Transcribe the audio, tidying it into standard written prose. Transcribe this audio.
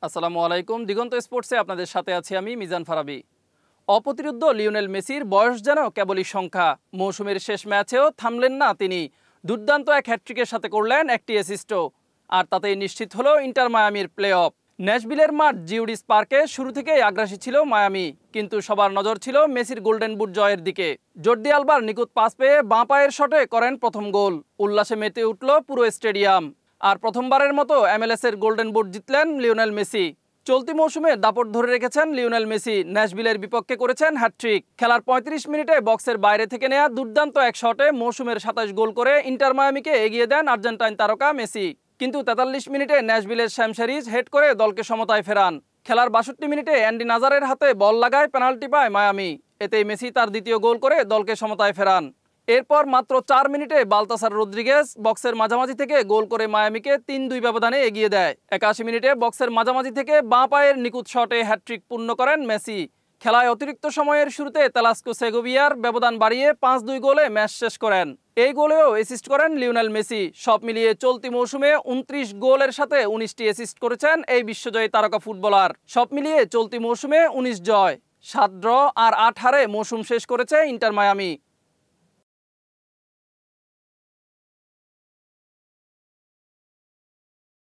আসসালামু আলাইকুম। দিগন্ত স্পোর্টসে আপনাদের সাথে আছি আমি মিজান ফারাবি। অপ্রতিরোধ্য লিওনেল মেসির বয়স যেন কেবলই সংখ্যা। মৌসুমের শেষ ম্যাচেও থামলেন না তিনি। দুর্দান্ত এক হ্যাটট্রিকের সাথে করলেন একটি অ্যাসিস্টও। আর তাতেই নিশ্চিত হলো ইন্টার মায়ামির প্লে অফ। ন্যাশভিলের মাঠ জিউডিস পার্কে শুরু থেকেই আগ্রাসী ছিল মায়ামি, কিন্তু সবার নজর ছিল মেসির গোল্ডেন বুট জয়ের দিকে। জর্দি আলবার নিখুঁত পাস পেয়ে বাঁ পায়ের শটে করেন প্রথম গোল। উল্লাসে মেতে উঠল পুরো স্টেডিয়াম। আর প্রথমবারের মতো MLS-এর গোল্ডেন বুট জিতলেন লিওনেল মেসি। চলতি মৌসুমে দাপট ধরে রেখেছেন লিওনেল মেসি। ন্যাশভিলের বিপক্ষে করেছেন হ্যাটট্রিক। খেলার ৩৫ মিনিটে বক্সের বাইরে থেকে নেয়া দুর্দান্ত এক শটে মৌসুমের ২৭ গোল করে ইন্টার মায়ামিকে এগিয়ে দেন আর্জেন্টাইন তারকা মেসি। কিন্তু ৪৩ মিনিটে ন্যাশভিলের শ্যাম শেরিজ হেড করে দলকে সমতায় ফেরান। খেলার ৬২ মিনিটে অ্যান্ডি নাজারের হাতে বল লাগায় পেনাল্টি পায় মায়ামি। এতেই মেসি তার দ্বিতীয় গোল করে দলকে সমতায় ফেরান। এরপর মাত্র ৪ মিনিটে বালতাসার রদ্রিগেজ বক্সের মাঝামাঝি থেকে গোল করে মায়ামিকে ৩-২ ব্যবধানে এগিয়ে দেয়। ৮১ মিনিটে বক্সের মাঝামাঝি থেকে বাঁ পায়ের নিখুঁত শটে হ্যাটট্রিক পূর্ণ করেন মেসি। খেলায় অতিরিক্ত সময়ের শুরুতে তেলাস্কো সেগোভিয়ার ব্যবধান বাড়িয়ে ৫-২ গোলে ম্যাচ শেষ করেন। এই গোলেও অ্যাসিস্ট করেন লিওনেল মেসি। সব মিলিয়ে চলতি মৌসুমে ২৯ গোলের সাথে ১৯টি অ্যাসিস্ট করেছেন এই বিশ্বজয়ী তারকা ফুটবলার। সব মিলিয়ে চলতি মৌসুমে ১৯ জয়, ৭ ড্র আর ৮ হারে মৌসুম শেষ করেছে ইন্টার মায়ামি।